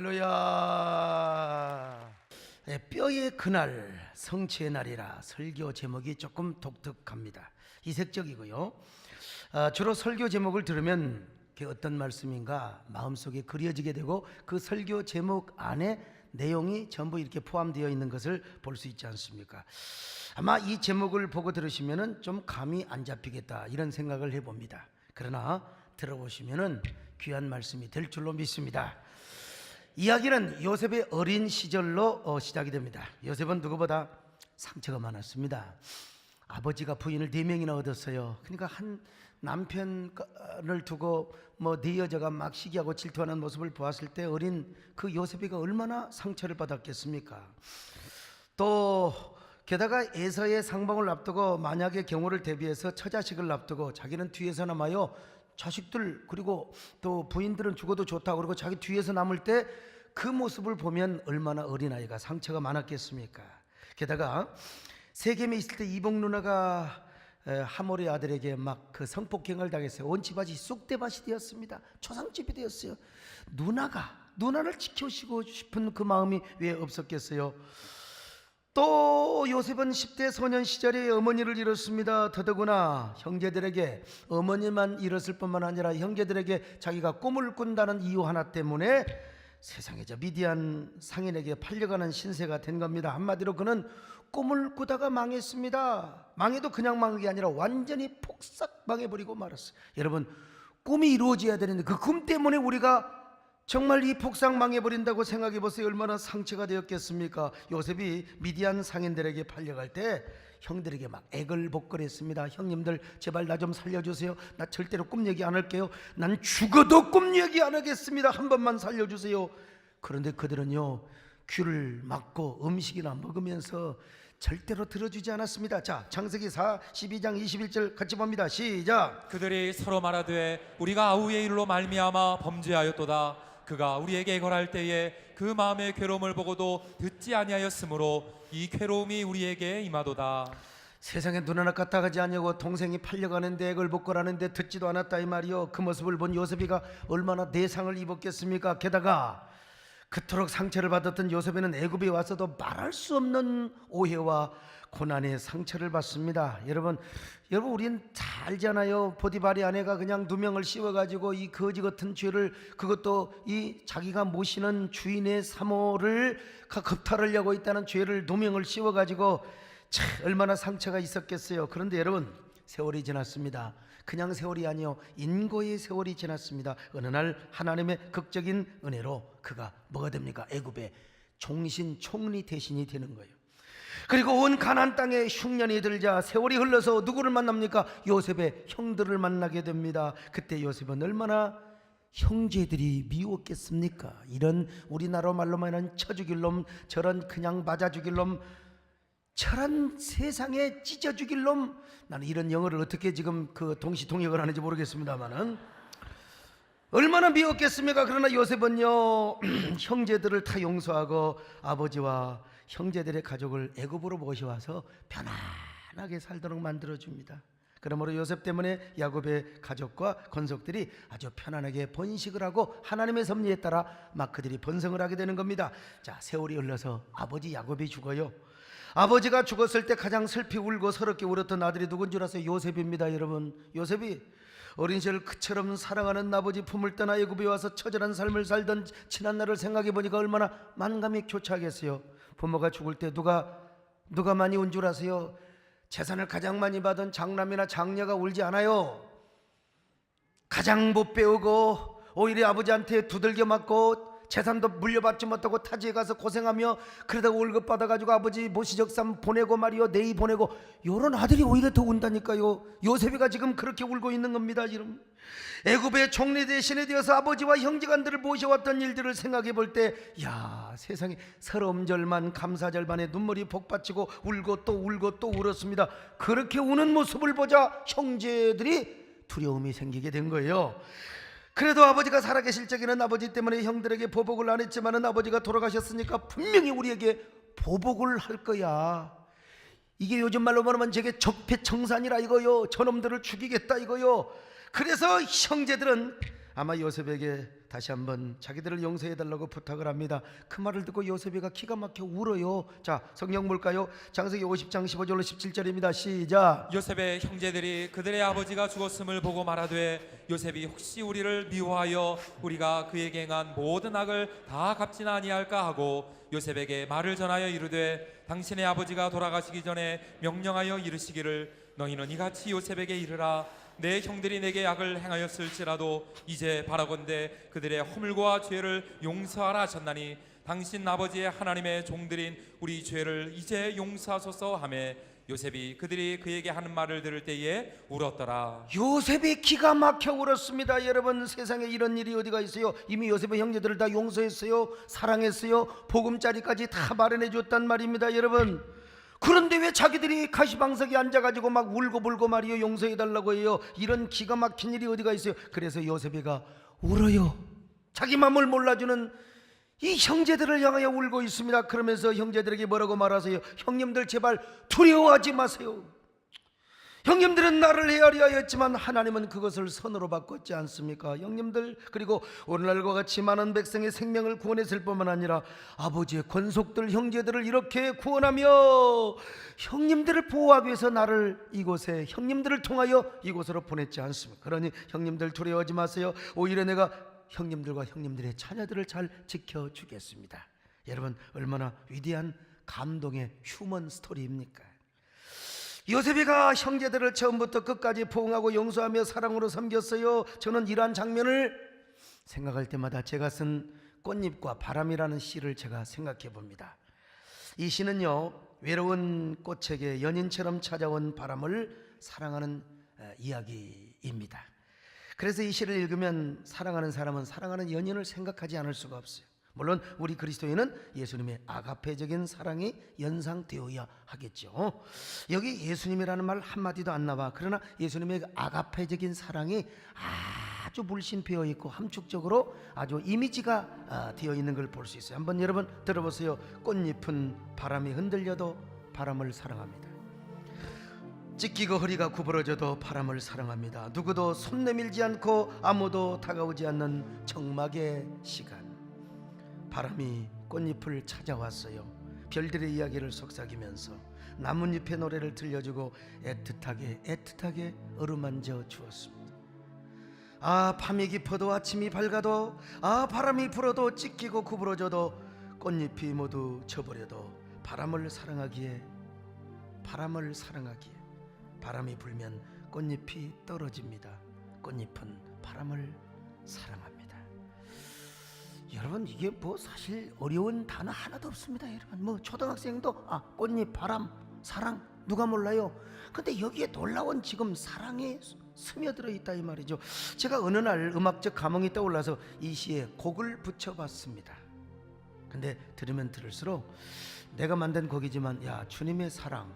할렐루야. 뼈의 그날 성취의 날이라 설교 제목이 조금 독특합니다. 이색적이고요. 주로 설교 제목을 들으면 그게 어떤 말씀인가 마음속에 그려지게 되고 그 설교 제목 안에 내용이 전부 이렇게 포함되어 있는 것을 볼 수 있지 않습니까? 아마 이 제목을 보고 들으시면은 좀 감이 안 잡히겠다 이런 생각을 해봅니다. 그러나 들어보시면은 귀한 말씀이 될 줄로 믿습니다. 이야기는 요셉의 어린 시절로 시작이 됩니다. 요셉은 누구보다 상처가 많았습니다. 아버지가 부인을 4명이나 얻었어요. 그러니까 한 남편을 두고 네 여자가 막 시기하고 질투하는 모습을 보았을 때 어린 그 요셉이가 얼마나 상처를 받았겠습니까? 또 게다가 에서의 상봉을 앞두고 만약의 경우를 대비해서 처자식을 앞두고 자기는 뒤에서 남아요. 자식들 그리고 또 부인들은 죽어도 좋다 그러고 자기 뒤에서 남을 때 그 모습을 보면 얼마나 어린아이가 상처가 많았겠습니까? 게다가 세겜에 있을 때 이복 누나가 하몰의 아들에게 막 그 성폭행을 당했어요. 온 집안이 쑥대밭이 되었습니다. 초상집이 되었어요. 누나를 지켜주고 싶은 그 마음이 왜 없었겠어요? 또 요셉은 10대 소년 시절에 어머니를 잃었습니다. 더더구나 형제들에게 어머니만 잃었을 뿐만 아니라 형제들에게 자기가 꿈을 꾼다는 이유 하나 때문에 세상에 저 미디안 상인에게 팔려가는 신세가 된 겁니다. 한마디로 그는 꿈을 꾸다가 망했습니다. 망해도 그냥 망한 게 아니라 완전히 폭삭 망해버리고 말았어요. 여러분, 꿈이 이루어져야 되는데 그 꿈 때문에 우리가 정말 이 폭삭 망해버린다고 생각해 보세요. 얼마나 상처가 되었겠습니까? 요셉이 미디안 상인들에게 팔려갈 때 형들에게 막 애걸복걸했습니다. 형님들 제발 나 좀 살려주세요. 나 절대로 꿈 얘기 안 할게요. 난 죽어도 꿈 얘기 안 하겠습니다. 한 번만 살려주세요. 그런데 그들은요 귀를 막고 음식이나 먹으면서 절대로 들어주지 않았습니다. 자, 창세기 12장 21절 같이 봅니다. 시작. 그들이 서로 말하되 우리가 아우의 일로 말미암아 범죄하였도다. 그가 우리에게 애걸할 때에 그 마음의 괴로움을 보고도 듣지 아니하였으므로 이 괴로움이 우리에게 임하도다. 세상에 눈 하나 까딱하지 아니하고 동생이 팔려가는데 애걸복걸하는데 듣지도 않았다 이 말이요. 그 모습을 본 요셉이가 얼마나 내상을 입었겠습니까? 게다가 그토록 상처를 받았던 요셉에는 애굽에 와서도 말할 수 없는 오해와 고난의 상처를 받습니다. 여러분 우린 다 알잖아요. 보디발의 아내가 그냥 누명을 씌워가지고 이 거지 같은 죄를, 그것도 이 자기가 모시는 주인의 사모를 겁탈하려고 있다는 죄를 누명을 씌워가지고 참 얼마나 상처가 있었겠어요. 그런데 여러분 세월이 지났습니다. 그냥 세월이 아니요 인고의 세월이 지났습니다. 어느 날 하나님의 극적인 은혜로 그가 뭐가 됩니까? 애굽의 종신 총리 대신이 되는 거예요. 그리고 온 가나안 땅에 흉년이 들자 세월이 흘러서 누구를 만납니까? 요셉의 형들을 만나게 됩니다. 그때 요셉은 얼마나 형제들이 미웠겠습니까? 이런 우리나라 말로 말하는 쳐 죽일 놈, 저런 그냥 맞아 죽일 놈, 저런 세상에 찢어 죽일 놈. 나는 이런 영어를 어떻게 지금 그 동시통역을 하는지 모르겠습니다만은 얼마나 미웠겠습니까? 그러나 요셉은요 형제들을 다 용서하고 아버지와 형제들의 가족을 애굽으로 모셔와서 편안하게 살도록 만들어줍니다. 그러므로 요셉 때문에 야곱의 가족과 권속들이 아주 편안하게 번식을 하고 하나님의 섭리에 따라 막 그들이 번성을 하게 되는 겁니다. 자, 세월이 흘러서 아버지 야곱이 죽어요. 아버지가 죽었을 때 가장 슬피 울고 서럽게 울었던 아들이 누군 줄 아세요? 요셉입니다. 여러분, 요셉이 어린 시절 그처럼 사랑하는 아버지 품을 떠나 애굽에 와서 처절한 삶을 살던 지난 날을 생각해 보니까 얼마나 만감이 교차하겠어요. 부모가 죽을 때 누가 많이 운 줄 아세요? 재산을 가장 많이 받은 장남이나 장녀가 울지 않아요. 가장 못 배우고 오히려 아버지한테 두들겨 맞고 재산도 물려받지 못하고 타지에 가서 고생하며 그러다가 월급 받아가지고 아버지 모시적삼 보내고 말이요 네이 보내고 요런 아들이 오히려 더 운다니까요. 요셉이가 지금 그렇게 울고 있는 겁니다. 지금 애굽의 총리 대신에 되어서 아버지와 형제간들을 모셔왔던 일들을 생각해 볼 때 야, 세상에 서러움절만 감사절만에 눈물이 복받치고 울고 또 울고 또 울었습니다. 그렇게 우는 모습을 보자 형제들이 두려움이 생기게 된 거예요. 그래도 아버지가 살아계실 적에는 아버지 때문에 형들에게 보복을 안 했지만은 아버지가 돌아가셨으니까 분명히 우리에게 보복을 할 거야. 이게 요즘 말로 말하면 저게 적폐청산이라 이거요. 저놈들을 죽이겠다 이거요. 그래서 형제들은 아마 요셉에게 다시 한번 자기들을 용서해달라고 부탁을 합니다. 그 말을 듣고 요셉이가 기가 막혀 울어요. 자, 성경 볼까요? 창세기 50장 15절로 17절입니다. 시작. 요셉의 형제들이 그들의 아버지가 죽었음을 보고 말하되 요셉이 혹시 우리를 미워하여 우리가 그에게 행한 모든 악을 다 갚지나 아니할까 하고 요셉에게 말을 전하여 이르되 당신의 아버지가 돌아가시기 전에 명령하여 이르시기를 너희는 이같이 요셉에게 이르라 내 형들이 내게 악을 행하였을지라도 이제 바라건대 그들의 허물과 죄를 용서하라 하셨나니 당신 아버지의 하나님의 종들인 우리 죄를 이제 용서하소서 하매 요셉이 그들이 그에게 하는 말을 들을 때에 울었더라. 요셉이 기가 막혀 울었습니다. 여러분, 세상에 이런 일이 어디가 있어요? 이미 요셉의 형제들을 다 용서했어요, 사랑했어요, 보금자리까지 다 마련해 줬단 말입니다. 여러분, 그런데 왜 자기들이 가시방석에 앉아가지고 막 울고불고 말이요, 용서해달라고 해요? 이런 기가 막힌 일이 어디가 있어요? 그래서 요셉이가 울어요. 자기 마음을 몰라주는 이 형제들을 향하여 울고 있습니다. 그러면서 형제들에게 뭐라고 말하세요? 형님들 제발 두려워하지 마세요. 형님들은 나를 헤아려 했지만 하나님은 그것을 선으로 바꿨지 않습니까? 형님들, 그리고 오늘날과 같이 많은 백성의 생명을 구원했을 뿐만 아니라 아버지의 권속들 형제들을 이렇게 구원하며 형님들을 보호하기 위해서 나를 이곳에 형님들을 통하여 이곳으로 보냈지 않습니까? 그러니 형님들 두려워하지 마세요. 오히려 내가 형님들과 형님들의 자녀들을 잘 지켜주겠습니다. 여러분, 얼마나 위대한 감동의 휴먼 스토리입니까? 요셉이가 형제들을 처음부터 끝까지 포옹하고 용서하며 사랑으로 섬겼어요. 저는 이러한 장면을 생각할 때마다 제가 쓴 꽃잎과 바람이라는 시를 제가 생각해 봅니다. 이 시는요, 외로운 꽃에게 연인처럼 찾아온 바람을 사랑하는 이야기입니다. 그래서 이 시를 읽으면 사랑하는 사람은 사랑하는 연인을 생각하지 않을 수가 없어요. 물론 우리 그리스도인은 예수님의 아가페적인 사랑이 연상되어야 하겠죠. 여기 예수님이라는 말 한마디도 안 나와. 그러나 예수님의 아가페적인 사랑이 아주 물씬 배어 있고 함축적으로 아주 이미지가 되어 있는 걸 볼 수 있어요. 한번 여러분 들어보세요. 꽃잎은 바람이 흔들려도 바람을 사랑합니다. 찢기고 허리가 구부러져도 바람을 사랑합니다. 누구도 손 내밀지 않고 아무도 다가오지 않는 적막의 시간, 바람이 꽃잎을 찾아왔어요. 별들의 이야기를 속삭이면서 나뭇잎의 노래를 들려주고 애틋하게 어루만져 주었습니다. 아, 밤이 깊어도 아침이 밝아도, 아, 바람이 불어도 찢기고 구부러져도 꽃잎이 모두 져버려도 바람을 사랑하기에 바람이 불면 꽃잎이 떨어집니다. 꽃잎은 바람을 사랑합니다. 여러분, 이게 뭐 사실 어려운 단어 하나도 없습니다. 여러분, 뭐 초등학생도 꽃잎, 바람, 사랑 누가 몰라요? 근데 여기에 놀라운 지금 사랑이 스며들어 있다 이 말이죠. 제가 어느 날 음악적 감흥이 떠올라서 이 시에 곡을 붙여봤습니다. 근데 들으면 들을수록 내가 만든 곡이지만, 야, 주님의 사랑,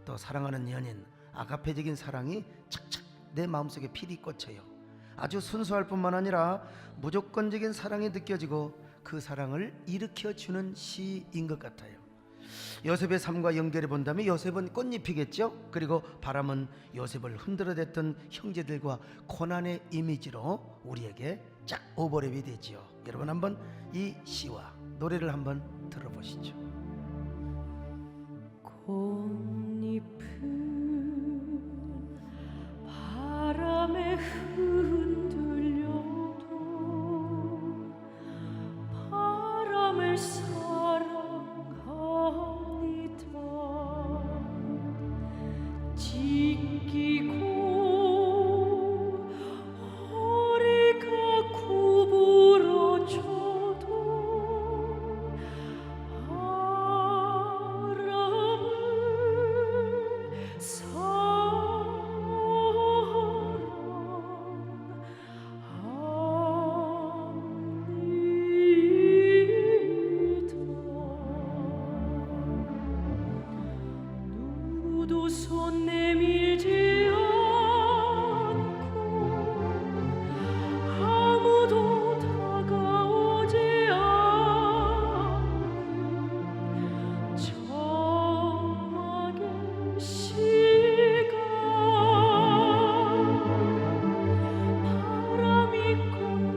또 사랑하는 연인, 아가페적인 사랑이 착착 내 마음속에 필이 꽂혀요. 아주 순수할 뿐만 아니라 무조건적인 사랑이 느껴지고 그 사랑을 일으켜주는 시인 것 같아요. 요셉의 삶과 연결해 본다면 요셉은 꽃잎이겠죠. 그리고 바람은 요셉을 흔들어댔던 형제들과 고난의 이미지로 우리에게 쫙 오버랩이 되지요. 여러분, 한번 이 시와 노래를 한번 들어보시죠. 꽃잎은 바람에 흔들려도 바람을 사랑합니다. 찢기고 허리가 구부러져도 바람을 누구도 손 내밀지 않고 아무도 다가오지 않는 적막의 시간, 바람이 꽃잎을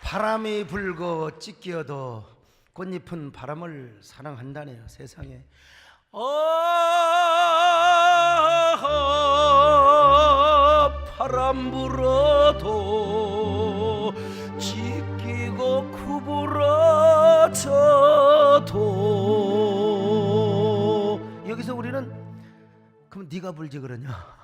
바람이 불고 찢기어도 꽃잎은 바람을 사랑한다네요. 세상에. 바람 불어도 찢기고 구부러져도. 여기서 우리는 그럼 네가 불지 그러냐?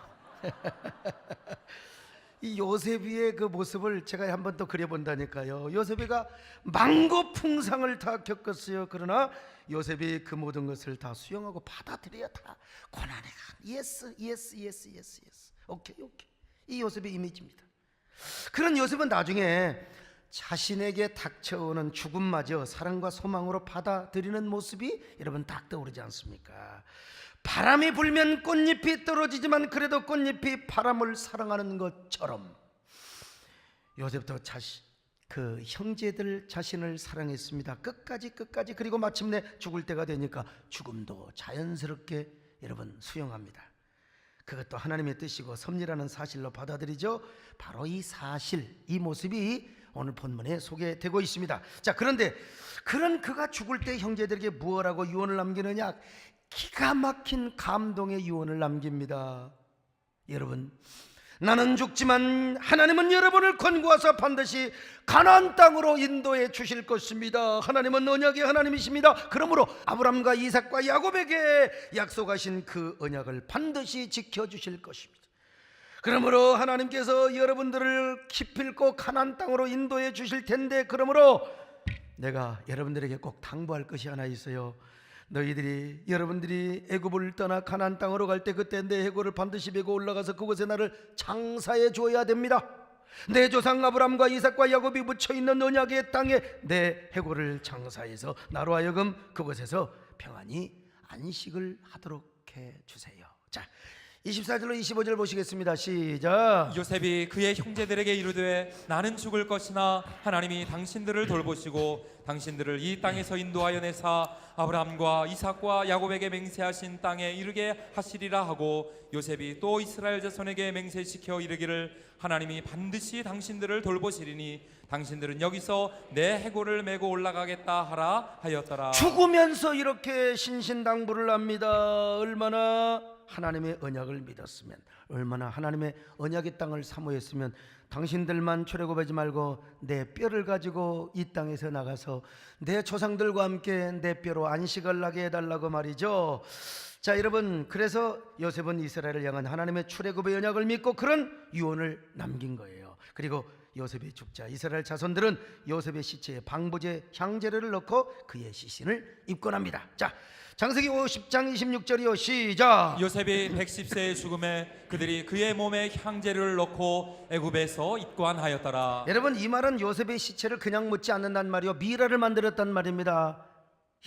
이 요셉이의 그 모습을 제가 한 번 더 그려본다니까요. 요셉이가 만고풍상을 다 겪었어요. 그러나 요셉이 그 모든 것을 다 수용하고 받아들여야 다 고난에 예스 예스 예스 예스 예스 오케이 오케이. 이 요셉의 이미지입니다. 그런 요셉은 나중에 자신에게 닥쳐오는 죽음마저 사랑과 소망으로 받아들이는 모습이 여러분 딱 떠오르지 않습니까? 바람이 불면 꽃잎이 떨어지지만 그래도 꽃잎이 바람을 사랑하는 것처럼 요셉도 그 형제들 자신을 사랑했습니다. 끝까지. 그리고 마침내 죽을 때가 되니까 죽음도 자연스럽게 여러분 수용합니다. 그것도 하나님의 뜻이고 섭리라는 사실로 받아들이죠. 바로 이 사실, 이 모습이 오늘 본문에 소개되고 있습니다. 자, 그런데 그런 그가 죽을 때 형제들에게 무엇라고 유언을 남기느냐? 기가 막힌 감동의 유언을 남깁니다. 여러분, 나는 죽지만 하나님은 여러분을 권고하사 반드시 가나안 땅으로 인도해 주실 것입니다. 하나님은 언약의 하나님이십니다. 그러므로 아브라함과 이삭과 야곱에게 약속하신 그 언약을 반드시 지켜주실 것입니다. 그러므로 하나님께서 여러분들을 기필코 가나안 땅으로 인도해 주실 텐데, 그러므로 내가 여러분들에게 꼭 당부할 것이 하나 있어요. 여러분들이 애굽을 떠나 가나안 땅으로 갈 때 그때 내 해골을 반드시 메고 올라가서 그곳에 나를 장사해 줘야 됩니다. 내 조상 아브라함과 이삭과 야곱이 묻혀 있는 언약의 땅에 내 해골을 장사해서 나로 하여금 그곳에서 평안히 안식을 하도록 해 주세요. 자, 24절로 25절 보시겠습니다. 시작. 요셉이 그의 형제들에게 이르되 나는 죽을 것이나 하나님이 당신들을 돌보시고 당신들을 이 땅에서 인도하여 내사 아브라함과 이삭과 야곱에게 맹세하신 땅에 이르게 하시리라 하고, 요셉이 또 이스라엘 자손에게 맹세시켜 이르기를 하나님이 반드시 당신들을 돌보시리니 당신들은 여기서 내 해골을 메고 올라가겠다 하라 하였더라. 죽으면서 이렇게 신신당부를 합니다. 얼마나 하나님의 언약을 믿었으면, 얼마나 하나님의 언약의 땅을 사모했으면 당신들만 출애굽하지 말고 내 뼈를 가지고 이 땅에서 나가서 내 조상들과 함께 내 뼈로 안식을 하게 해달라고 말이죠. 자, 여러분, 그래서 요셉은 이스라엘을 향한 하나님의 출애굽의 언약을 믿고 그런 유언을 남긴 거예요. 그리고 요셉이 죽자 이스라엘 자손들은 요셉의 시체에 방부제 향재료를 넣고 그의 시신을 입건합니다. 자, 창세기 50장 26절이요. 시작. 요셉이 110세의 죽음에 그들이 그의 몸에 향재료를 넣고 애굽에서 입관하였더라. 여러분, 이 말은 요셉의 시체를 그냥 묻지 않는단 말이요, 미라를 만들었단 말입니다.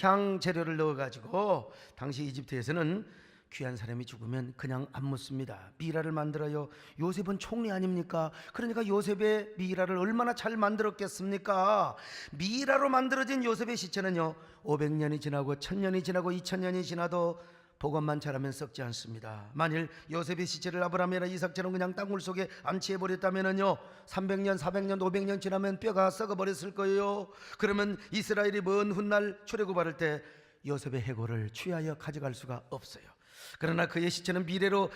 향재료를 넣어가지고 당시 이집트에서는 귀한 사람이 죽으면 그냥 안 묻습니다. 미라를 만들어요. 요셉은 총리 아닙니까? 그러니까 요셉의 미라를 얼마나 잘 만들었겠습니까? 미라로 만들어진 요셉의 시체는요, 500년이 지나고 1000년이 지나고 2000년이 지나도 복원만 잘하면 썩지 않습니다. 만일 요셉의 시체를 아브라함이나 이삭처럼 그냥 땅굴 속에 안치해버렸다면요, 300년, 400년, 500년 지나면 뼈가 썩어버렸을 거예요. 그러면 이스라엘이 먼 훗날 출애굽할 때 요셉의 해골을 취하여 가져갈 수가 없어요. 그러나 그의 시체는 미라로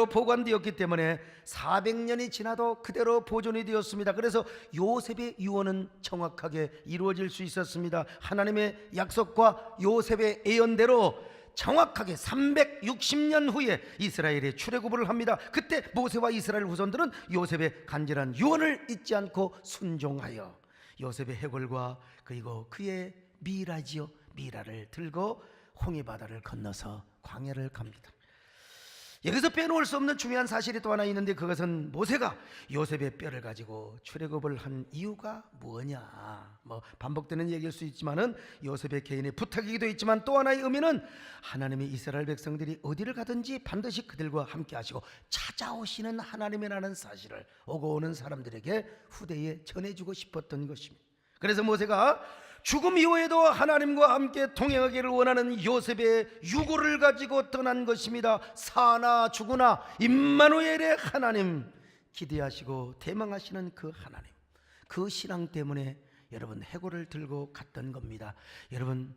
보관되었기 때문에 400년이 지나도 그대로 보존이 되었습니다. 그래서 요셉의 유언은 정확하게 이루어질 수 있었습니다. 하나님의 약속과 요셉의 예언대로 정확하게 360년 후에 이스라엘의 출애굽을 합니다. 그때 모세와 이스라엘 후손들은 요셉의 간절한 유언을 잊지 않고 순종하여 요셉의 해골과 그리고 그의 미라를 들고 홍해바다를 건너서 광야를 갑니다. 여기서 빼놓을 수 없는 중요한 사실이 또 하나 있는데, 그것은 모세가 요셉의 뼈를 가지고 출애굽을 한 이유가 뭐냐, 반복되는 얘기일 수 있지만은 요셉의 개인의 부탁이기도 있지만 또 하나의 의미는 하나님이 이스라엘 백성들이 어디를 가든지 반드시 그들과 함께 하시고 찾아오시는 하나님이라는 사실을 오고 오는 사람들에게 후대에 전해주고 싶었던 것입니다. 그래서 모세가 죽음 이후에도 하나님과 함께 동행하기를 원하는 요셉의 유고를 가지고 떠난 것입니다. 사나 죽으나 임마누엘의 하나님, 기대하시고 대망하시는 그 하나님, 그 신앙 때문에 여러분 해골을 들고 갔던 겁니다. 여러분,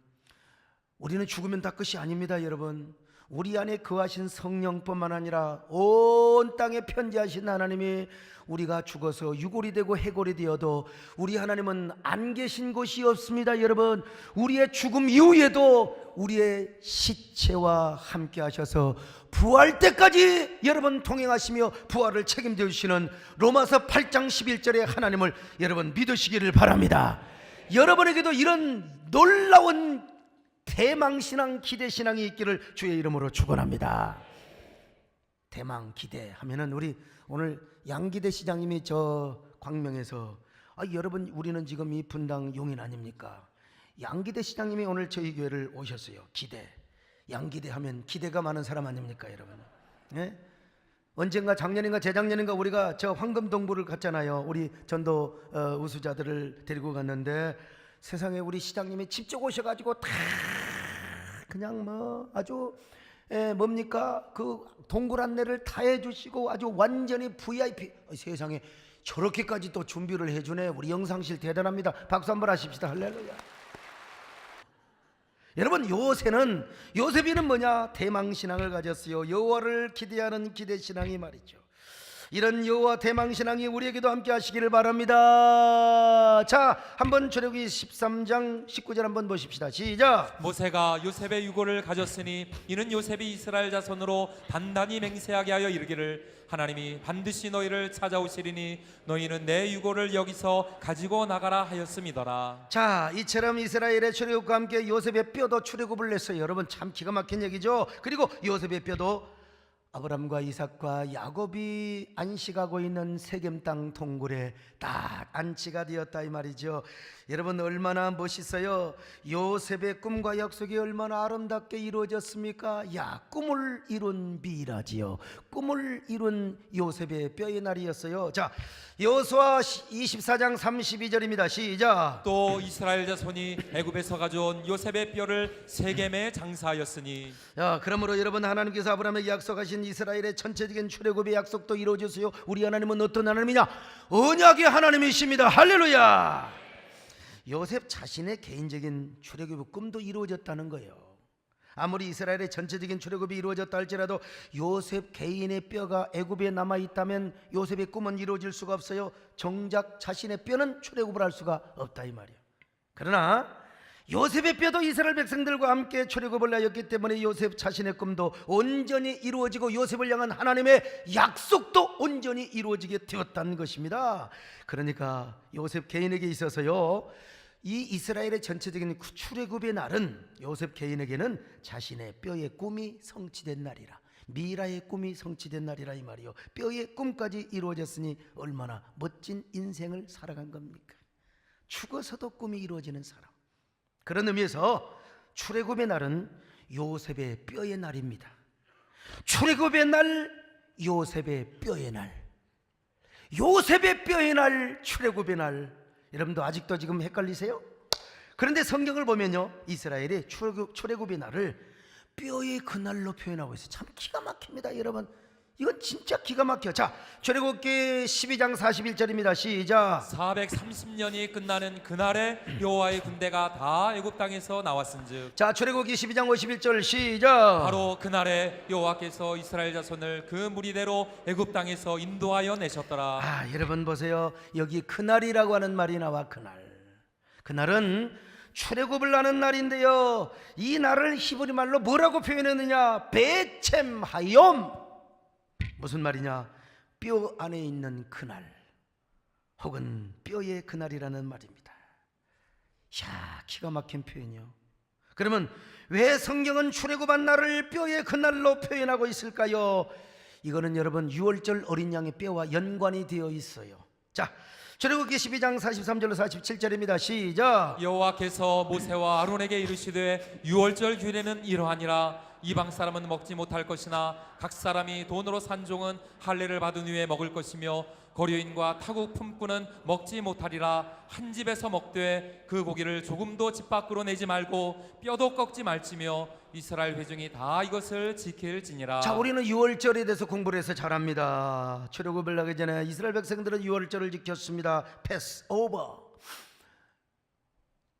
우리는 죽으면 다 끝이 아닙니다. 여러분, 우리 안에 거하신 성령뿐만 아니라 온 땅에 편지하신 하나님이 우리가 죽어서 유골이 되고 해골이 되어도 우리 하나님은 안 계신 곳이 없습니다. 여러분, 우리의 죽음 이후에도 우리의 시체와 함께 하셔서 부활 때까지 여러분 동행하시며 부활을 책임져 주시는 로마서 8장 11절의 하나님을 여러분 믿으시기를 바랍니다. 여러분에게도 이런 놀라운 대망신앙, 기대신앙이 있기를 주의 이름으로 축원합니다. 대망, 기대 하면은 우리 오늘 양기대 시장님이 저 광명에서 여러분, 우리는 지금 이 분당 용인 아닙니까? 양기대 시장님이 오늘 저희 교회를 오셨어요. 기대, 양기대 하면 기대가 많은 사람 아닙니까 여러분? 예? 언젠가 작년인가 재작년인가 우리가 저 황금동굴을 갔잖아요. 우리 전도 우수자들을 데리고 갔는데 세상에 우리 시장님이 직접 오셔가지고 다 그냥 뭐 아주 뭡니까 그 동굴 안내를 다 해주시고 아주 완전히 VIP. 세상에 저렇게까지 또 준비를 해주네. 우리 영상실 대단합니다. 박수 한번 하십시다. 할렐루야. 여러분, 요셉이는 뭐냐? 대망신앙을 가졌어요. 여호와를 기대하는 기대신앙이 말이죠. 이런 여호와 대망신앙이 우리에게도 함께 하시기를 바랍니다. 자, 한번 출애굽기 13장 19절 한번 보십시다. 시작. 모세가 요셉의 유골을 가졌으니 이는 요셉이 이스라엘 자손으로 단단히 맹세하게 하여 이르기를 하나님이 반드시 너희를 찾아오시리니 너희는 내 유골을 여기서 가지고 나가라 하였음이더라. 자, 이처럼 이스라엘의 출애굽과 함께 요셉의 뼈도 출애굽을 냈어요. 여러분, 참 기가 막힌 얘기죠. 그리고 요셉의 뼈도 아브람과 이삭과 야곱이 안식하고 있는 세겜 땅 동굴에 딱 안치가 되었다 이 말이죠. 여러분, 얼마나 멋있어요. 요셉의 꿈과 약속이 얼마나 아름답게 이루어졌습니까? 야, 꿈을 이룬 미라지요. 꿈을 이룬 요셉의 뼈의 날이었어요. 자, 여호수아 24장 32절입니다. 시작. 또 이스라엘 자손이 애굽에서 가져온 요셉의 뼈를 세겜에 장사하였으니. 자, 그러므로 여러분, 하나님께서 아브라함에게 약속하신 이스라엘의 전체적인 출애굽의 약속도 이루어졌어요. 우리 하나님은 어떤 하나님이냐? 언약의 하나님이십니다. 할렐루야. 요셉 자신의 개인적인 출애굽의 꿈도 이루어졌다는 거예요. 아무리 이스라엘의 전체적인 출애굽이 이루어졌다 할지라도 요셉 개인의 뼈가 애굽에 남아있다면 요셉의 꿈은 이루어질 수가 없어요. 정작 자신의 뼈는 출애굽을 할 수가 없다 이 말이에요. 그러나 요셉의 뼈도 이스라엘 백성들과 함께 출애굽을 하였기 때문에 요셉 자신의 꿈도 온전히 이루어지고 요셉을 향한 하나님의 약속도 온전히 이루어지게 되었다는 것입니다. 그러니까 요셉 개인에게 있어서요, 이 이스라엘의 전체적인 출애굽의 날은 요셉 개인에게는 자신의 뼈의 꿈이 성취된 날이라, 미라의 꿈이 성취된 날이라 이 말이요. 뼈의 꿈까지 이루어졌으니 얼마나 멋진 인생을 살아간 겁니까? 죽어서도 꿈이 이루어지는 사람. 그런 의미에서 출애굽의 날은 요셉의 뼈의 날입니다. 출애굽의 날, 요셉의 뼈의 날. 요셉의 뼈의 날, 출애굽의 날. 여러분도 아직도 지금 헷갈리세요? 그런데 성경을 보면요, 이스라엘의 출애굽의 날을 뼈의 그날로 표현하고 있어요. 참 기가 막힙니다. 여러분, 이건 진짜 기가 막혀. 자, 출애굽기 12장 41절입니다. 시작. 430년이 끝나는 그날에 여호와의 군대가 다 애굽 땅에서 나왔은즉. 자, 출애굽기 12장 51절 시작. 바로 그날에 여호와께서 이스라엘 자손을 그 무리대로 애굽 땅에서 인도하여 내셨더라. 아, 여러분 보세요. 여기 그날이라고 하는 말이 나와. 그날은 출애굽을 하는 날인데요, 이 날을 히브리 말로 뭐라고 표현했느냐? 베쳔하욤. 무슨 말이냐? 뼈 안에 있는 그날, 혹은 뼈의 그날이라는 말입니다. 야, 기가 막힌 표현이요. 그러면 왜 성경은 출애굽한 날을 뼈의 그날로 표현하고 있을까요? 이거는 여러분 유월절 어린 양의 뼈와 연관이 되어 있어요. 자, 출애굽기 12장 43절로 47절입니다. 시작. 여호와께서 모세와 아론에게 이르시되 유월절 규례는 이러하니라. 이방 사람은 먹지 못할 것이나 각 사람이 돈으로 산 종은 할례를 받은 후에 먹을 것이며 거류인과 타국 품꾼은 먹지 못하리라. 한 집에서 먹되 그 고기를 조금도 집 밖으로 내지 말고 뼈도 꺾지 말지며 이스라엘 회중이 다 이것을 지킬지니라. 자, 우리는 유월절에 대해서 공부를 해서 잘합니다. 출애굽을 하기 전에 이스라엘 백성들은 유월절을 지켰습니다. 패스 오버.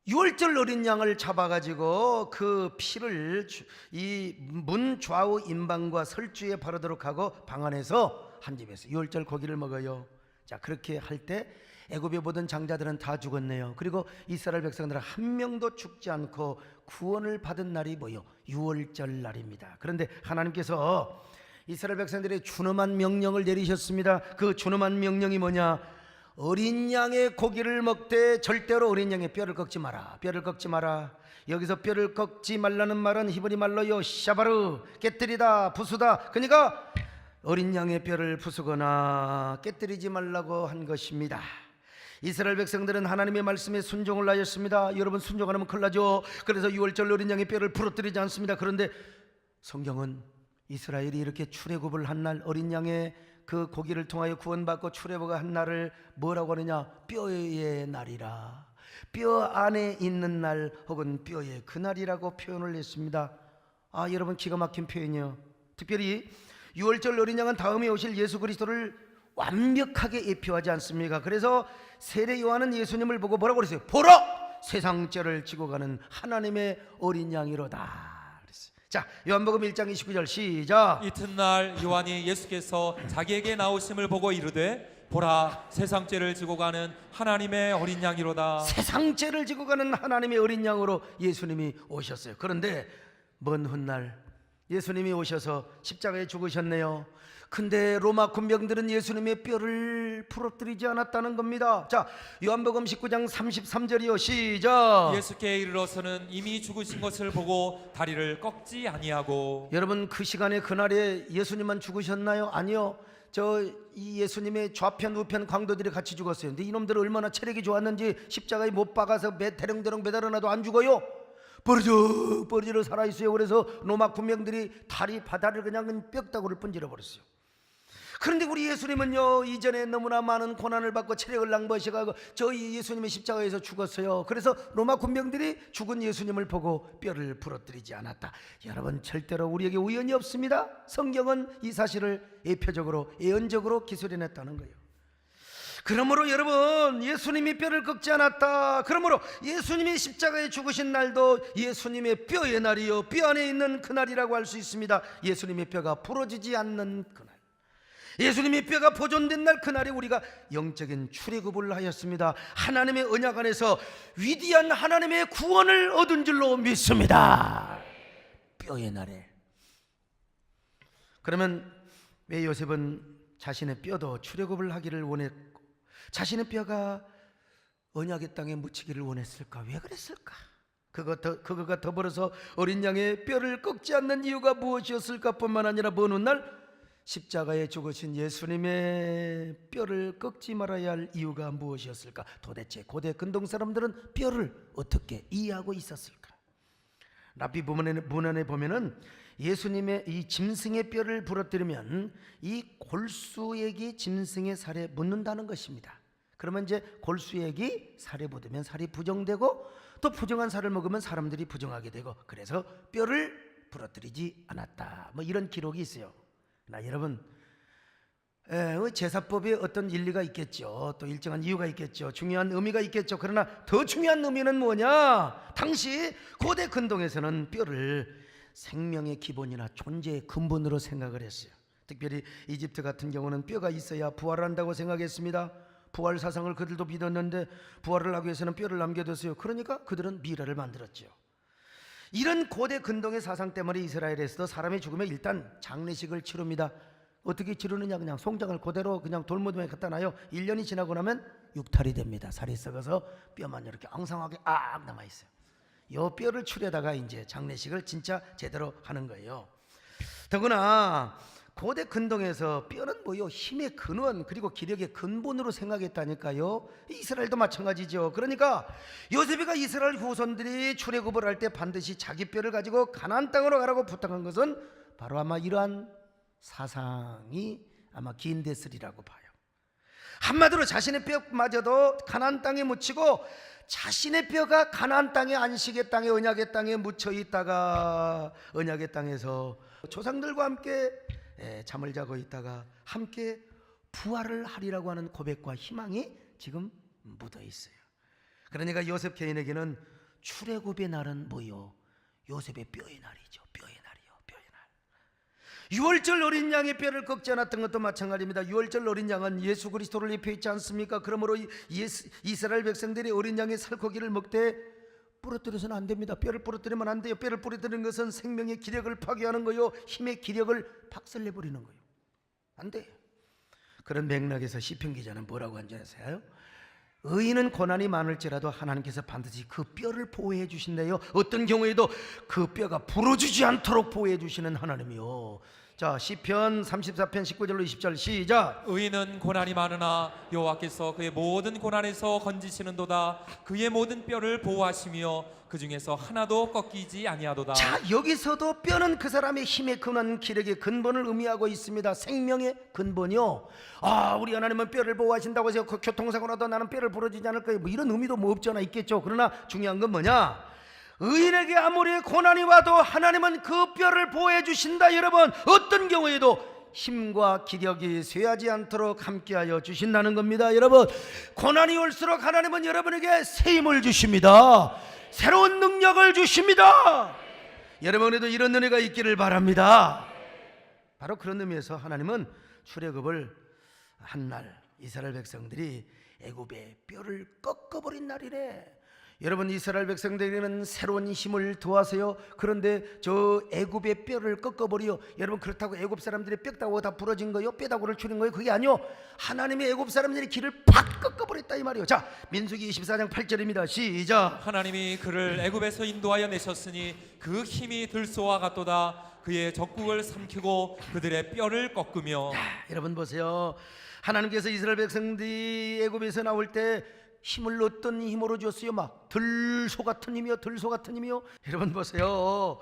유월절 어린 양을 잡아가지고 그 피를 이 문 좌우 임방과 설주에 바르도록 하고 방 안에서 한 집에서 유월절 고기를 먹어요. 자, 그렇게 할 때 애굽에 모든 장자들은 다 죽었네요. 그리고 이스라엘 백성들은 한 명도 죽지 않고 구원을 받은 날이 뭐요? 유월절 날입니다. 그런데 하나님께서 이스라엘 백성들의 준엄한 명령을 내리셨습니다. 그 준엄한 명령이 뭐냐? 어린 양의 고기를 먹되 절대로 어린 양의 뼈를 꺾지 마라. 뼈를 꺾지 마라. 여기서 뼈를 꺾지 말라는 말은 히브리 말로요 샤바르, 깨뜨리다, 부수다. 그러니까 어린 양의 뼈를 부수거나 깨뜨리지 말라고 한 것입니다. 이스라엘 백성들은 하나님의 말씀에 순종을 하였습니다. 여러분, 순종 안 하면 큰일 나죠. 그래서 유월절 어린 양의 뼈를 부러뜨리지 않습니다. 그런데 성경은 이스라엘이 이렇게 출애굽을 한 날, 어린 양의 그 고기를 통하여 구원받고 출애굽을 한 날을 뭐라고 하느냐? 뼈의 날이라. 뼈 안에 있는 날 혹은 뼈의 그날이라고 표현을 했습니다. 아, 여러분, 기가 막힌 표현이요. 특별히 유월절 어린 양은 다음에 오실 예수 그리스도를 완벽하게 예표하지 않습니까? 그래서 세례 요한은 예수님을 보고 뭐라고 그랬어요? 보라! 세상 죄를 지고 가는 하나님의 어린 양이로다. 자, 요한복음 1장 29절 시작. 이튿날 요한이 예수께서 자기에게 나오심을 보고 이르되 보라, 세상 죄를 지고 가는 하나님의 어린 양이로다. 세상 죄를 지고 가는 하나님의 어린 양으로 예수님이 오셨어요. 그런데 먼 훗날 예수님이 오셔서 십자가에 죽으셨네요. 근데 로마 군병들은 예수님의 뼈를 부러뜨리지 않았다는 겁니다. 자, 요한복음 19장 33절이요 시작. 예수께 이르러서는 이미 죽으신 것을 보고 다리를 꺾지 아니하고. 여러분, 그 시간에 그날에 예수님만 죽으셨나요? 아니요. 이 예수님의 좌편 우편 광도들이 같이 죽었어요. 근데 이놈들 얼마나 체력이 좋았는지 십자가에 못 박아서 대령대령 매달아놔도 안 죽어요. 버르르 살아있어요. 그래서 로마 군병들이 다리 바다를 그냥 뼈다구를 분질러 버렸어요. 그런데 우리 예수님은요, 이전에 너무나 많은 고난을 받고 체력을 낭비하셔가지고 저희 예수님의 십자가에서 죽었어요. 그래서 로마 군병들이 죽은 예수님을 보고 뼈를 부러뜨리지 않았다. 여러분, 절대로 우리에게 우연이 없습니다. 성경은 이 사실을 예표적으로 예언적으로 기술해냈다는 거예요. 그러므로 여러분, 예수님이 뼈를 꺾지 않았다. 그러므로 예수님이 십자가에 죽으신 날도 예수님의 뼈의 날이요, 뼈 안에 있는 그날이라고 할 수 있습니다. 예수님의 뼈가 부러지지 않는 그날, 예수님의 뼈가 보존된 날, 그날에 우리가 영적인 출애굽을 하였습니다. 하나님의 언약 안에서 위대한 하나님의 구원을 얻은 줄로 믿습니다. 뼈의 날에. 그러면 왜 요셉은 자신의 뼈도 출애굽을 하기를 원했고 자신의 뼈가 언약의 땅에 묻히기를 원했을까? 왜 그랬을까? 그거가 더불어서 어린 양의 뼈를 꺾지 않는 이유가 무엇이었을까? 뿐만 아니라 먼 훗날 십자가에 죽으신 예수님의 뼈를 꺾지 말아야 할 이유가 무엇이었을까? 도대체 고대 근동 사람들은 뼈를 어떻게 이해하고 있었을까? 랍비 문헌에 보면은 예수님의 이 짐승의 뼈를 부러뜨리면 이 골수액이 짐승의 살에 묻는다는 것입니다. 그러면 이제 골수액이 살에 묻으면 살이 부정되고 또 부정한 살을 먹으면 사람들이 부정하게 되고, 그래서 뼈를 부러뜨리지 않았다, 뭐 이런 기록이 있어요. 나 여러분, 제사법에 어떤 일리가 있겠죠. 또 일정한 이유가 있겠죠. 중요한 의미가 있겠죠. 그러나 더 중요한 의미는 뭐냐? 당시 고대 근동에서는 뼈를 생명의 기본이나 존재의 근본으로 생각을 했어요. 특별히 이집트 같은 경우는 뼈가 있어야 부활한다고 생각했습니다. 부활 사상을 그들도 믿었는데 부활을 하기 위해서는 뼈를 남겨뒀어요. 그러니까 그들은 미라를 만들었죠. 이런 고대 근동의 사상 때문에 이스라엘에서도 사람이 죽으면 일단 장례식을 치릅니다. 어떻게 치르느냐? 그냥 송장을 그대로 그냥 돌무덤에 갖다 놔요. 1년이 지나고 나면 육탈이 됩니다. 살이 썩어서 뼈만 이렇게 엉성하게 남아있어요. 요 뼈를 추려다가 이제 장례식을 진짜 제대로 하는 거예요. 더구나 고대 근동에서 뼈는 뭐요? 힘의 근원 그리고 기력의 근본으로 생각했다니까요. 이스라엘도 마찬가지죠. 그러니까 요셉이가 이스라엘 후손들이 출애굽을 할 때 반드시 자기 뼈를 가지고 가나안 땅으로 가라고 부탁한 것은 바로 아마 이러한 사상이 아마 기인됐으리라고 봐요. 한마디로 자신의 뼈마저도 가나안 땅에 묻히고 자신의 뼈가 가나안 땅의 안식의 땅에 언약의 땅에 묻혀 있다가 언약의 땅에서 조상들과 함께 잠을 자고 있다가 함께 부활을 하리라고 하는 고백과 희망이 지금 묻어 있어요. 그러니까 요셉 개인에게는 출애굽의 날은 뭐요? 요셉의 뼈의 날이죠. 뼈의 날이요. 뼈의 날. 유월절 어린 양의 뼈를 꺾지 않았던 것도 마찬가지입니다. 유월절 어린 양은 예수 그리스도를 입혀 있지 않습니까? 그러므로 이스라엘 백성들이 어린 양의 살코기를 먹되 부러뜨려서는 안 됩니다. 뼈를 부러뜨리면 안 돼요. 뼈를 부러뜨리는 것은 생명의 기력을 파괴하는 거요, 힘의 기력을 박살내버리는 거예요. 안 돼요. 그런 맥락에서 시편 기자는 뭐라고 한지 아세요? 의인은 고난이 많을지라도 하나님께서 반드시 그 뼈를 보호해 주신대요. 어떤 경우에도 그 뼈가 부러지지 않도록 보호해 주시는 하나님이요. 자, 시편 34편 19절로 20절 시작. 의인은 고난이 많으나 여호와께서 그의 모든 고난에서 건지시는도다. 그의 모든 뼈를 보호하시며 그 중에서 하나도 꺾이지 아니하도다. 자, 여기서도 뼈는 그 사람의 힘의 근원, 기력의 근본을 의미하고 있습니다. 생명의 근본이요. 아, 우리 하나님은 뼈를 보호하신다고 해서 그 교통사고 나도 나는 뼈를 부러지지 않을 거예요. 뭐 이런 의미도 뭐 없잖아. 있겠죠. 그러나 중요한 건 뭐냐? 의인에게 아무리 고난이 와도 하나님은 그 뼈를 보호해 주신다. 여러분, 어떤 경우에도 힘과 기력이 쇠하지 않도록 함께하여 주신다는 겁니다. 여러분, 고난이 올수록 하나님은 여러분에게 새 힘을 주십니다. 새로운 능력을 주십니다. 여러분에도 이런 은혜가 있기를 바랍니다. 바로 그런 의미에서 하나님은 출애굽을 한 날 이스라엘 백성들이 애굽의 뼈를 꺾어버린 날이래. 여러분, 이스라엘 백성들에게는 새로운 힘을 더하세요. 그런데 저 애굽의 뼈를 꺾어버려. 여러분, 그렇다고 애굽 사람들의 뼈다고 다 부러진 거요? 뼈다구를 줄인 거요? 그게 아니요. 하나님의 애굽 사람들의 길을 팍 꺾어버렸다 이 말이요. 자, 민수기 24장 8절입니다. 시작. 하나님이 그를 애굽에서 인도하여 내셨으니 그 힘이 들소와 같도다. 그의 적국을 삼키고 그들의 뼈를 꺾으며. 여러분 보세요. 하나님께서 이스라엘 백성들이 애굽에서 나올 때 힘을 어떤 힘으로 줬어요? 막 들소 같은 힘이요, 들소 같은 힘이요. 여러분 보세요.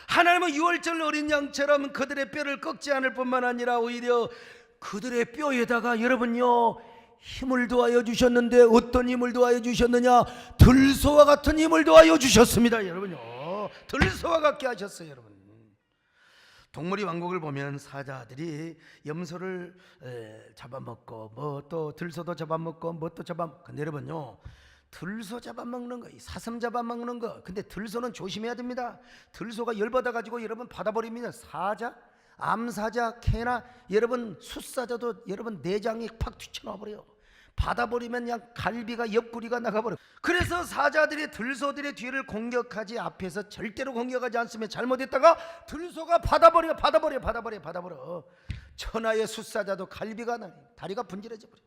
하나님은 유월절 어린 양처럼 그들의 뼈를 꺾지 않을 뿐만 아니라 오히려 그들의 뼈에다가 여러분요 힘을 더하여 주셨는데 어떤 힘을 더하여 주셨느냐? 들소와 같은 힘을 더하여 주셨습니다. 여러분요, 들소와 같게 하셨어요. 여러분, 동물의 왕국을 보면 사자들이 염소를 잡아먹고 뭐 또 들소도 잡아먹고 뭐 또 근데 여러분요, 들소 잡아먹는 거, 사슴 잡아먹는 거, 근데 들소는 조심해야 됩니다. 들소가 열받아 가지고 여러분 받아버리면 사자, 암사자, 개나 여러분 숫사자도 여러분 내장이 팍 튀쳐나와버려요. 받아버리면 그냥 갈비가 옆구리가 나가버려. 그래서 사자들이 들소들의 뒤를 공격하지 앞에서 절대로 공격하지 않으면 잘못했다가 들소가 받아버려. 천하의 숫사자도 갈비가 나, 다리가 분질해져 버려.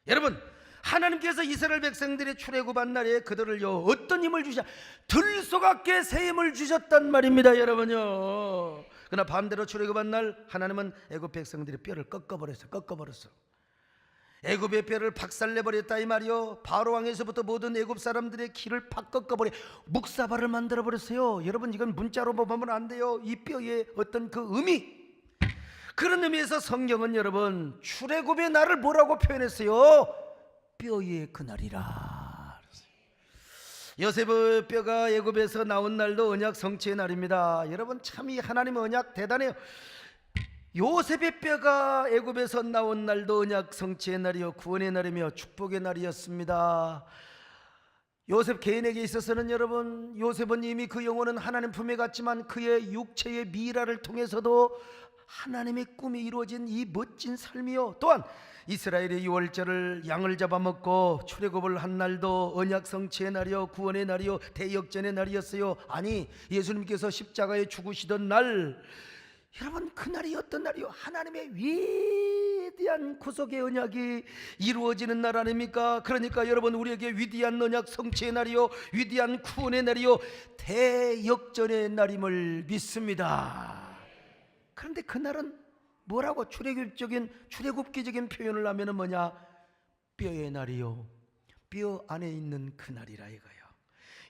여러분, 하나님께서 이스라엘 백성들의 출애굽한 날에 그들을요 어떤 힘을 주셔? 들소 같게 새 힘을 주셨단 말입니다. 여러분요. 그러나 반대로 출애굽한 날 하나님은 애굽 백성들의 뼈를 꺾어버렸어. 애굽의 뼈를 박살내버렸다 이 말이요. 바로 왕에서부터 모든 애굽 사람들의 키를 팍 꺾어버려 묵사발을 만들어버렸어요. 여러분, 이건 문자로 보면 안 돼요. 이 뼈의 어떤 그 의미, 그런 의미에서 성경은 여러분 출애굽의 날을 뭐라고 표현했어요? 뼈의 그날이라. 요셉의 뼈가 애굽에서 나온 날도 언약 성취의 날입니다. 여러분, 참 이 하나님의 언약 대단해요. 요셉의 뼈가 애굽에서 나온 날도 언약 성취의 날이요 구원의 날이며 축복의 날이었습니다. 요셉 개인에게 있어서는 여러분, 요셉은 이미 그 영혼은 하나님 품에 갔지만 그의 육체의 미라를 통해서도 하나님의 꿈이 이루어진 이 멋진 삶이요, 또한 이스라엘의 유월절을 양을 잡아먹고 출애굽을 한 날도 언약 성취의 날이요 구원의 날이요 대역전의 날이었어요. 아니, 예수님께서 십자가에 죽으시던 날, 여러분, 그날이 어떤 날이요? 하나님의 위대한 구속의 언약이 이루어지는 날 아닙니까? 그러니까 여러분, 우리에게 위대한 언약 성취의 날이요 위대한 구원의 날이요 대역전의 날임을 믿습니다. 그런데 그날은 뭐라고 출애굽기적인 표현을 하면은 뭐냐? 뼈의 날이요, 뼈 안에 있는 그 날이라 이거예요.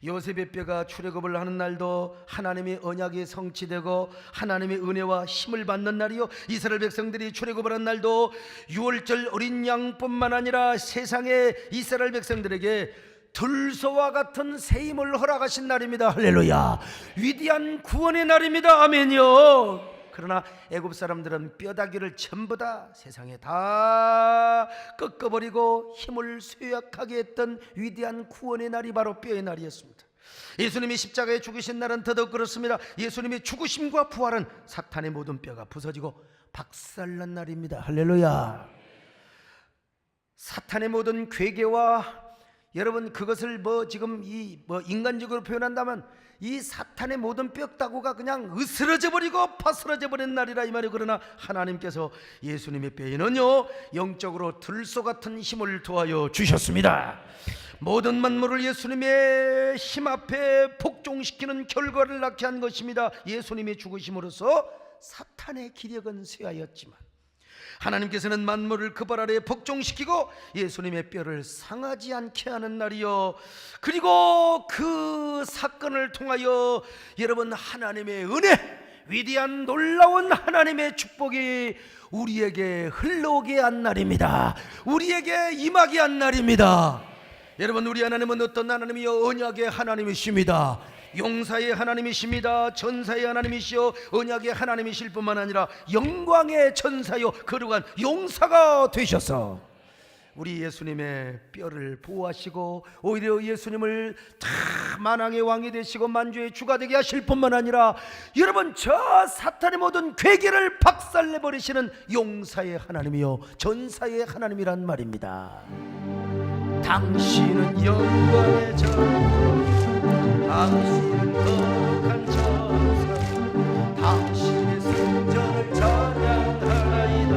요셉의 뼈가 출애굽을 하는 날도 하나님의 언약이 성취되고 하나님의 은혜와 힘을 받는 날이요, 이스라엘 백성들이 출애굽을 하는 날도 유월절 어린 양뿐만 아니라 세상의 이스라엘 백성들에게 들소와 같은 새 힘을 허락하신 날입니다. 할렐루야. 위대한 구원의 날입니다. 아멘요. 그러나 애굽 사람들은 뼈다귀를 전부 다 세상에 다 꺾어버리고 힘을 쇠약하게 했던 위대한 구원의 날이 바로 뼈의 날이었습니다. 예수님이 십자가에 죽으신 날은 더더욱 그렇습니다. 예수님의 죽으심과 부활은 사탄의 모든 뼈가 부서지고 박살난 날입니다. 할렐루야. 사탄의 모든 괴계와 여러분 그것을 지금 인간적으로 표현한다면 이 사탄의 모든 뼈다구가 그냥 으스러져 버리고 파스러져 버린 날이라 이 말이에요. 그러나 하나님께서 예수님의 뼈에는요 영적으로 들소 같은 힘을 더하여 주셨습니다. 모든 만물을 예수님의 힘 앞에 복종시키는 결과를 낳게 한 것입니다. 예수님의 죽으심으로써 사탄의 기력은 쇠하였지만 하나님께서는 만물을 그 발 아래에 복종시키고 예수님의 뼈를 상하지 않게 하는 날이요, 그리고 그 사건을 통하여 여러분 하나님의 은혜, 위대한 놀라운 하나님의 축복이 우리에게 흘러오게 한 날입니다. 우리에게 임하게 한 날입니다. 여러분 우리 하나님은 어떤 하나님이요? 언약의 하나님이십니다. 용사의 하나님이십니다. 전사의 하나님이시요 언약의 하나님이실 뿐만 아니라 영광의 전사요 거룩한 용사가 되셔서 우리 예수님의 뼈를 보호하시고 오히려 예수님을 다 만왕의 왕이 되시고 만주의 주가 되게 하실 뿐만 아니라 여러분 저 사탄의 모든 괴계를 박살내버리시는 용사의 하나님이요 전사의 하나님이란 말입니다. 당신은 영광의 전, 당신은 거룩한 전사, 당신의 승전을 찬양하나이다.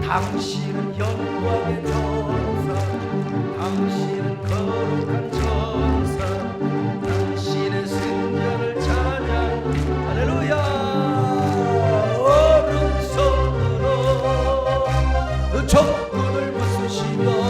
당신은 영광의 전사, 당신은 거룩한 전사, 당신의 승전을 찬양. 할렐루야. 오른손으로 그 적군을 부수시며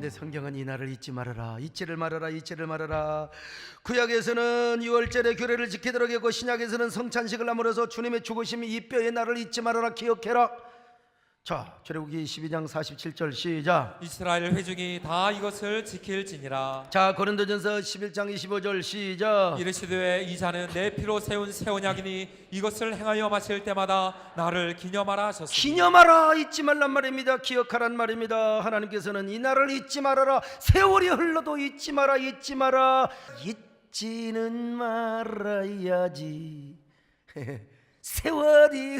성경은 이 날을 잊지 말아라, 잊지를 말아라, 잊지를 말아라. 구약에서는 유월절의 규례를 지키도록 했고 신약에서는 성찬식을 함으로써 주님의 죽으심 이 뼈의 날을 잊지 말아라, 기억해라. 자, 출애굽기 12장 47절 시작. 이스라엘 회중이 다 이것을 지킬지니라. 자, 고린도전서 11장 25절 시작. 이르시되 이 잔은 내 피로 세운 새 언약이니 이것을 행하여 마실 때마다 나를 기념하라 하셨습니다. 기념하라, 잊지 말란 말입니다. 기억하란 말입니다. 하나님께서는 이 날을 잊지 말아라. 세월이 흘러도 잊지 마라, 잊지 마라. 잊지는 말아야지. 세월이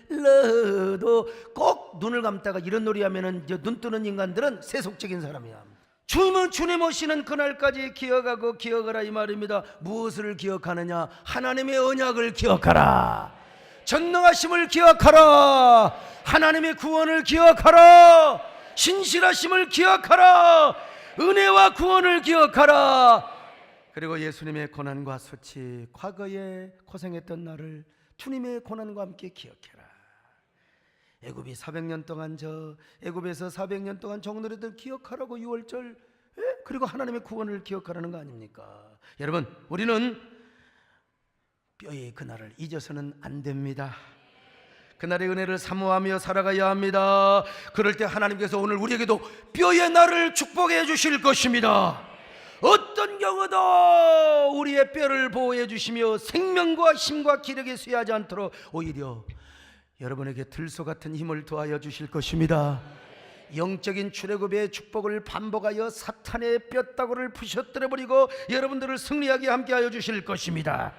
흘러도 꼭 눈을 감다가 이런 놀이 하면은 눈 뜨는 인간들은 세속적인 사람이야. 주님 오시는 그날까지 기억하고 기억하라 이 말입니다. 무엇을 기억하느냐? 하나님의 언약을 기억하라. 전능하심을 기억하라. 하나님의 구원을 기억하라. 신실하심을 기억하라. 은혜와 구원을 기억하라. 그리고 예수님의 고난과 수치, 과거에 고생했던 나를 주님의 고난과 함께 기억해라. 애굽이 400년 동안 애굽에서 400년 동안 종노래들 기억하라고 유월절, 그리고 하나님의 구원을 기억하라는 거 아닙니까? 여러분 우리는 뼈의 그날을 잊어서는 안 됩니다. 그날의 은혜를 사모하며 살아가야 합니다. 그럴 때 하나님께서 오늘 우리에게도 뼈의 날을 축복해 주실 것입니다. 어떤 경우도 우리의 뼈를 보호해 주시며 생명과 힘과 기력에 쇠하지 않도록 오히려 여러분에게 들소 같은 힘을 더하여 주실 것입니다. 영적인 출애굽의 축복을 반복하여 사탄의 뼈다구를 부셔뜨려 버리고 여러분들을 승리하게 함께하여 주실 것입니다.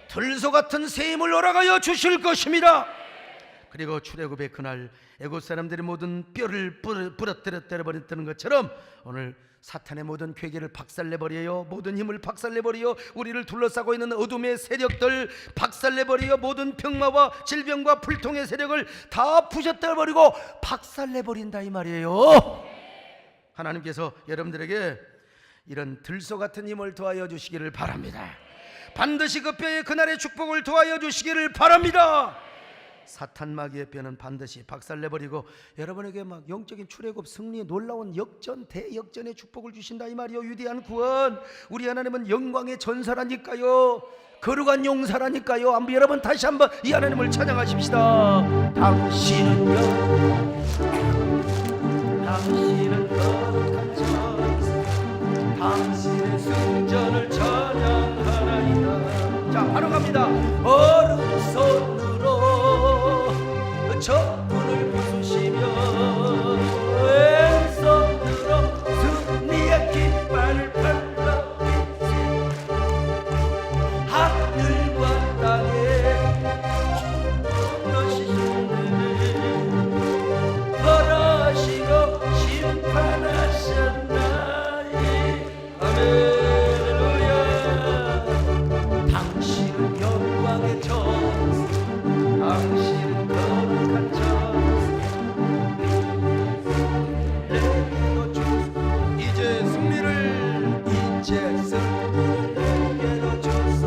들소 같은 새 힘을 허락하여 주실 것입니다. 그리고 출애굽의 그날 애굽 사람들의 모든 뼈를 부러뜨려 버렸다는 것처럼 오늘 사탄의 모든 괴계를 박살내버려요. 모든 힘을 박살내버려요. 우리를 둘러싸고 있는 어둠의 세력들 박살내버려요. 모든 병마와 질병과 불통의 세력을 다 부셔뜨려버리고 박살내버린다 이 말이에요. 하나님께서 여러분들에게 이런 들소 같은 힘을 더하여 주시기를 바랍니다. 반드시 그 뼈의 그날의 축복을 더하여 주시기를 바랍니다. 사탄 마귀의 뼈는 반드시 박살내버리고 여러분에게 막 영적인 출애굽 승리의 놀라운 역전 대역전의 축복을 주신다 이 말이요. 위대한 구원, 우리 하나님은 영광의 전사라니까요. 거룩한 용사라니까요. 한번 여러분 다시 한번 이 하나님을 찬양하십시다. 당신은요, 당신은 거룩한 전사, 당신의 승전을 찬양하나이다. 자, 바로 갑니다. 오른손으로 적군을 부수시며 왼손으로 승리의 깃발을 펼쳐주세. 하늘과 땅에 너시신들 벌하시고 심판하셨나이. 할렐루야. 당신은 영광의 전사, 당신은 거룩한 전사, 내게로 주소. 이제 승리를 내게로 주소.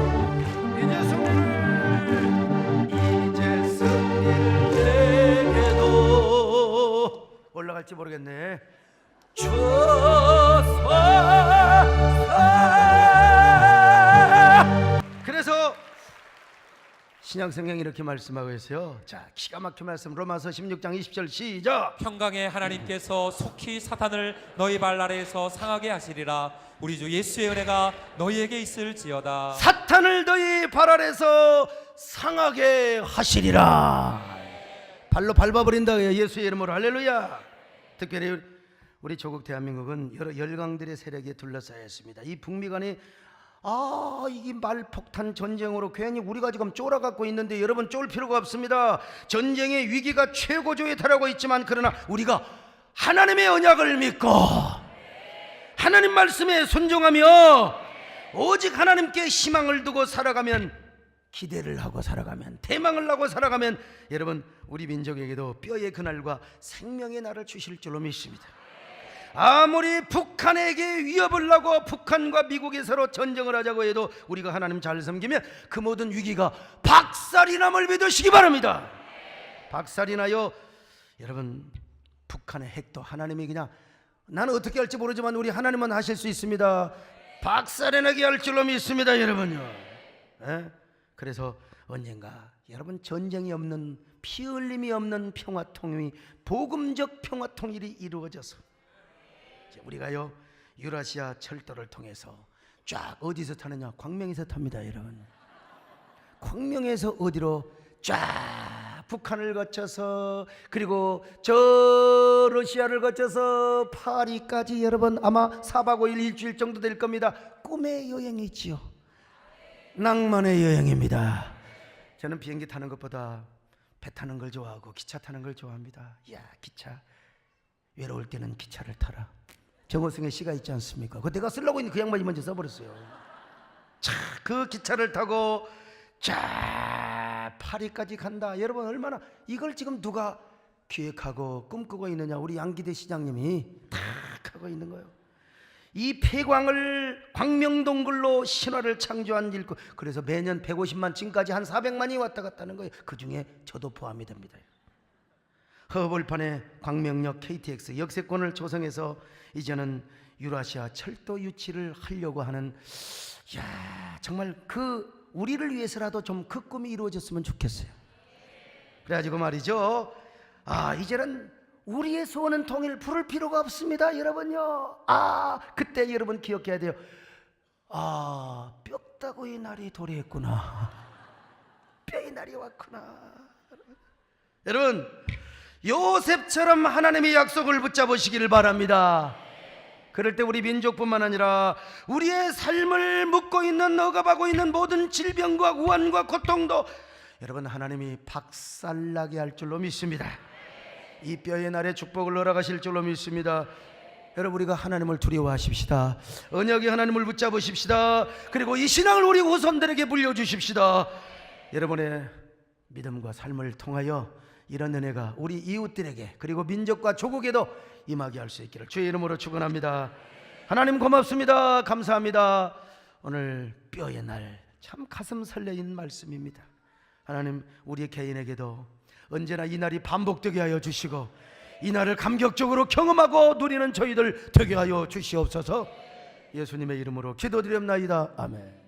이제 승리를 내게도. 올라갈지 모르겠네. 주소. 그래서 신약성경이 이렇게 말씀하고 있어요. 자, 기가 막힌 말씀 로마서 16장 20절 시작. 평강의 하나님께서 속히 사탄을 너희 발 아래에서 상하게 하시리라. 우리 주 예수의 은혜가 너희에게 있을지어다. 사탄을 너희 발 아래서 상하게 하시리라. 발로 밟아버린다 예수의 이름으로. 할렐루야. 특별히 우리 조국 대한민국은 여러 열강들의 세력에 둘러싸여 있습니다. 이 북미간에 이게 말폭탄 전쟁으로 괜히 우리가 지금 쫄아갖고 있는데 여러분 쫄 필요가 없습니다. 전쟁의 위기가 최고조에 달하고 있지만 그러나 우리가 하나님의 언약을 믿고 하나님 말씀에 순종하며 오직 하나님께 희망을 두고 살아가면, 기대를 하고 살아가면, 대망을 하고 살아가면 여러분 우리 민족에게도 뼈의 그날과 생명의 날을 주실 줄로 믿습니다. 아무리 북한에게 위협을 하고 북한과 미국이 서로 전쟁을 하자고 해도 우리가 하나님 잘 섬기면 그 모든 위기가 박살이 남을 믿으시기 바랍니다. 박살이 나요. 여러분 북한의 핵도 하나님이 그냥, 나는 어떻게 할지 모르지만 우리 하나님은 하실 수 있습니다. 박살이 나게 할 줄로 믿습니다 여러분요. 그래서 언젠가 여러분 전쟁이 없는, 피 흘림이 없는 평화통일이, 복음적 평화통일이 이루어져서 우리가요 유라시아 철도를 통해서 쫙 어디서 타느냐? 광명에서 탑니다 여러분. 광명에서 어디로? 쫙 북한을 거쳐서 그리고 저 러시아를 거쳐서 파리까지 여러분 아마 4박 5일 일주일 정도 될 겁니다. 꿈의 여행이지요. 낭만의 여행입니다. 저는 비행기 타는 것보다 배 타는 걸 좋아하고 기차 타는 걸 좋아합니다. 야, 기차 외로울 때는 기차를 타라. 정호승의 시가 있지 않습니까? 그거 내가 쓰려고 있는 그 양반이 먼저 써버렸어요. 자, 그 기차를 타고 자 파리까지 간다. 여러분 얼마나, 이걸 지금 누가 기획하고 꿈꾸고 있느냐? 우리 양기대 시장님이 탁 하고 있는 거예요. 이 폐광을 광명동굴로 신화를 창조한 일, 그래서 매년 150만 층까지 한 400만이 왔다 갔다 하는 거예요. 그 중에 저도 포함이 됩니다. 허벌판에 광명역 KTX 역세권을 조성해서 이제는 유라시아 철도 유치를 하려고 하는, 야 정말 그 우리를 위해서라도 좀 그 꿈이 이루어졌으면 좋겠어요. 그래가지고 말이죠, 이제는 우리의 소원은 통일 부를 필요가 없습니다 여러분요. 그때 여러분 기억해야 돼요. 뼈다구의 날이 도래했구나. 뼈의 날이 왔구나. 여러분, 요셉처럼 하나님의 약속을 붙잡으시기를 바랍니다. 그럴 때 우리 민족뿐만 아니라 우리의 삶을 묶고 있는, 억압하고 있는 모든 질병과 우환과 고통도 여러분 하나님이 박살나게 할 줄로 믿습니다. 이 뼈의 날에 축복을 허락하실 줄로 믿습니다. 여러분, 우리가 하나님을 두려워하십시다. 언약의 하나님을 붙잡으십시다. 그리고 이 신앙을 우리 후손들에게 물려주십시다. 여러분의 믿음과 삶을 통하여 이런 은혜가 우리 이웃들에게 그리고 민족과 조국에도 임하게 할 수 있기를 주의 이름으로 축원합니다. 하나님 고맙습니다. 감사합니다. 오늘 뼈의 날 참 가슴 설레인 말씀입니다. 하나님, 우리 개인에게도 언제나 이 날이 반복되게 하여 주시고 이 날을 감격적으로 경험하고 누리는 저희들 되게 하여 주시옵소서. 예수님의 이름으로 기도드립나이다. 아멘.